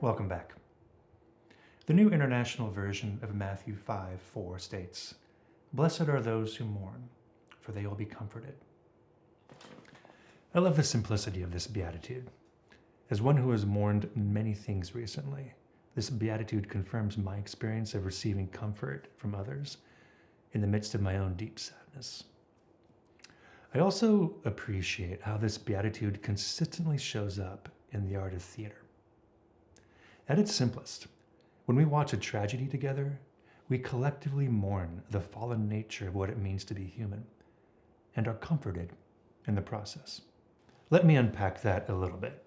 Welcome back. The New International Version of Matthew 5:4 states, "Blessed are those who mourn, for they will be comforted." I love the simplicity of this beatitude. As one who has mourned many things recently, this beatitude confirms my experience of receiving comfort from others in the midst of my own deep sadness. I also appreciate how this beatitude consistently shows up in the art of theater. At its simplest, when we watch a tragedy together, we collectively mourn the fallen nature of what it means to be human and are comforted in the process. Let me unpack that a little bit.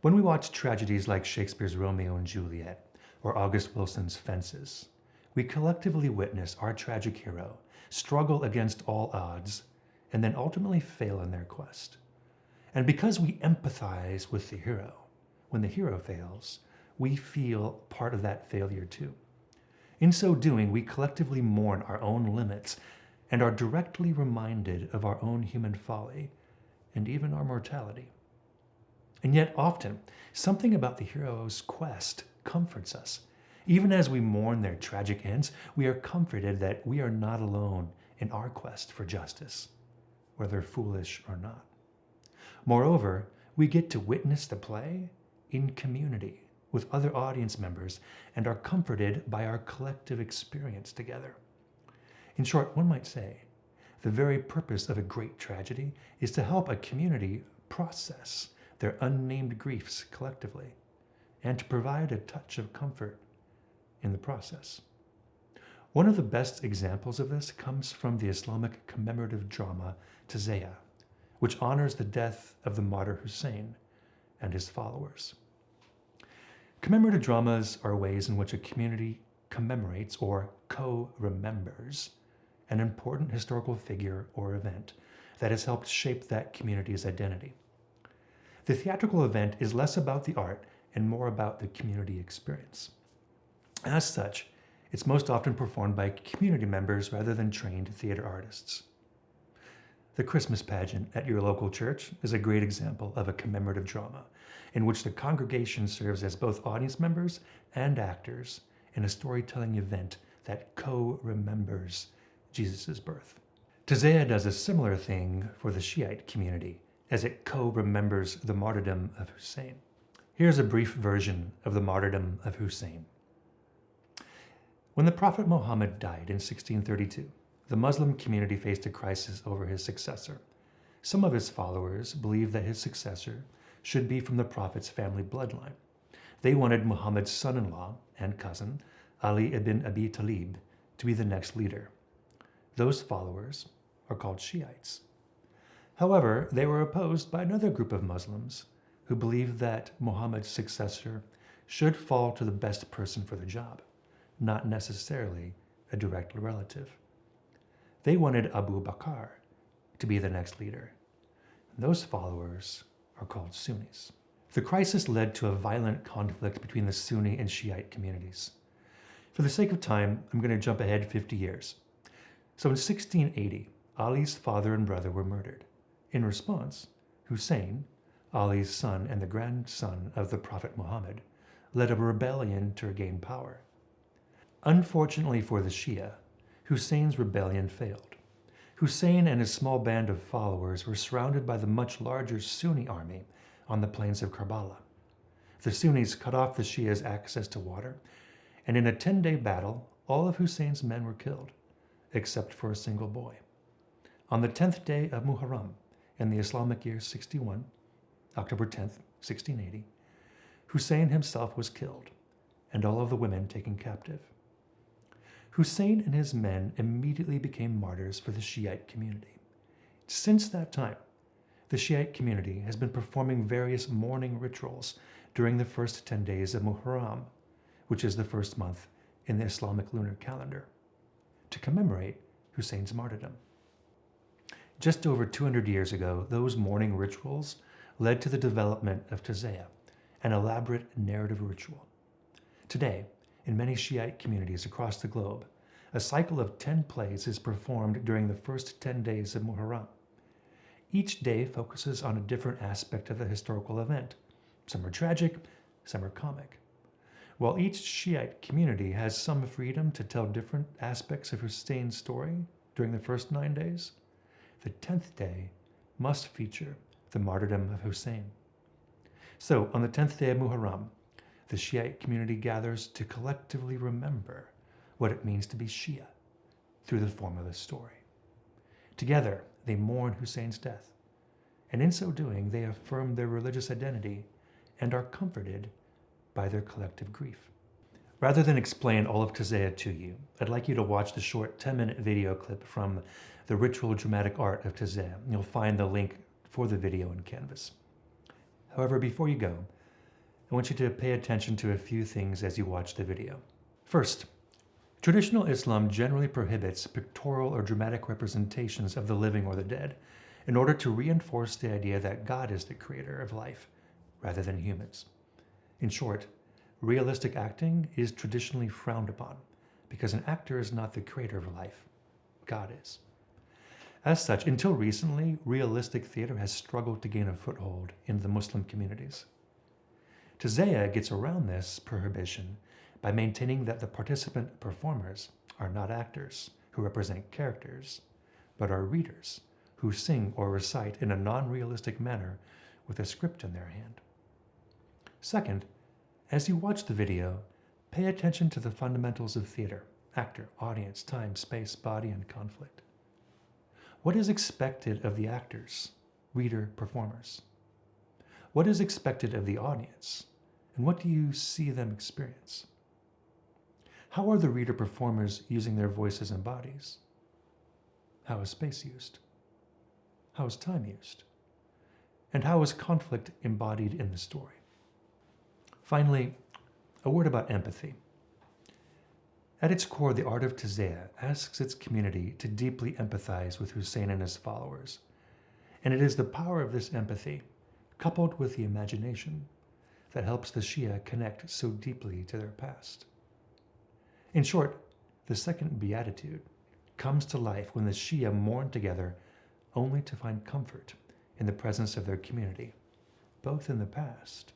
When we watch tragedies like Shakespeare's Romeo and Juliet or August Wilson's Fences, we collectively witness our tragic hero struggle against all odds and then ultimately fail in their quest. And because we empathize with the hero, when the hero fails, we feel part of that failure too. In so doing, we collectively mourn our own limits and are directly reminded of our own human folly and even our mortality. And yet often, something about the hero's quest comforts us. Even as we mourn their tragic ends, we are comforted that we are not alone in our quest for justice, whether foolish or not. Moreover, we get to witness the play in community with other audience members and are comforted by our collective experience together. In short, one might say, the very purpose of a great tragedy is to help a community process their unnamed griefs collectively and to provide a touch of comfort in the process. One of the best examples of this comes from the Islamic commemorative drama Taziya, which honors the death of the martyr Hussein and his followers. Commemorative dramas are ways in which a community commemorates or co-remembers an important historical figure or event that has helped shape that community's identity. The theatrical event is less about the art and more about the community experience. As such, it's most often performed by community members rather than trained theater artists. The Christmas pageant at your local church is a great example of a commemorative drama in which the congregation serves as both audience members and actors in a storytelling event that co-remembers Jesus' birth. Taziya does a similar thing for the Shiite community as it co-remembers the martyrdom of Hussein. Here's a brief version of the martyrdom of Hussein. When the Prophet Muhamed died in 1632, the Muslim community faced a crisis over his successor. Some of his followers believed that his successor should be from the Prophet's family bloodline. They wanted Muhammad's son-in-law and cousin, Ali ibn Abi Talib, to be the next leader. Those followers are called Shiites. However, they were opposed by another group of Muslims who believed that Muhammad's successor should fall to the best person for the job, not necessarily a direct relative. They wanted Abu Bakr to be the next leader. Those followers are called Sunnis. The crisis led to a violent conflict between the Sunni and Shiite communities. For the sake of time, I'm going to jump ahead 50 years. So in 1680, Ali's father and brother were murdered. In response, Hussein, Ali's son and the grandson of the Prophet Muhammad, led a rebellion to regain power. Unfortunately for the Shia, Hussein's rebellion failed. Hussein and his small band of followers were surrounded by the much larger Sunni army on the plains of Karbala. The Sunnis cut off the Shias' access to water, and in a 10-day battle, all of Hussein's men were killed, except for a single boy. On the 10th day of Muharram, in the Islamic year 61, October 10th, 1680, Hussein himself was killed, and all of the women taken captive. Hussein and his men immediately became martyrs for the Shiite community. Since that time, the Shiite community has been performing various mourning rituals during the first 10 days of Muharram, which is the first month in the Islamic lunar calendar, to commemorate Hussein's martyrdom. Just over 200 years ago, those mourning rituals led to the development of Taziya, an elaborate narrative ritual. Today, in many Shiite communities across the globe, a cycle of 10 plays is performed during the first 10 days of Muharram. Each day focuses on a different aspect of the historical event. Some are tragic, some are comic. While each Shiite community has some freedom to tell different aspects of Hussein's story during the first 9 days, the 10th day must feature the martyrdom of Hussein. So, on the 10th day of Muharram, the Shiite community gathers to collectively remember what it means to be Shia through the form of the story. Together, they mourn Hussein's death, and in so doing, they affirm their religious identity and are comforted by their collective grief. Rather than explain all of Tazayah to you, I'd like you to watch the short 10-minute video clip from The Ritual Dramatic Art of Tazayah. You'll find the link for the video in Canvas. However, before you go, I want you to pay attention to a few things as you watch the video. First, traditional Islam generally prohibits pictorial or dramatic representations of the living or the dead in order to reinforce the idea that God is the creator of life rather than humans. In short, realistic acting is traditionally frowned upon because an actor is not the creator of life. God is. As such, until recently, realistic theater has struggled to gain a foothold in the Muslim communities. Tazayah gets around this prohibition by maintaining that the participant performers are not actors who represent characters, but are readers who sing or recite in a non-realistic manner with a script in their hand. Second, as you watch the video, pay attention to the fundamentals of theater: actor, audience, time, space, body, and conflict. What is expected of the actors, reader, performers? What is expected of the audience, and what do you see them experience? How are the reader performers using their voices and bodies? How is space used? How is time used? And how is conflict embodied in the story? Finally, a word about empathy. At its core, the art of Tazayah asks its community to deeply empathize with Hussein and his followers. And it is the power of this empathy, coupled with the imagination, that helps the Shia connect so deeply to their past. In short, the second Beatitude comes to life when the Shia mourn together only to find comfort in the presence of their community, both in the past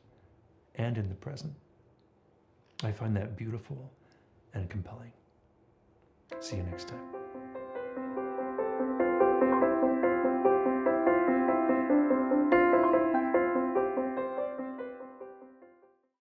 and in the present. I find that beautiful and compelling. See you next time.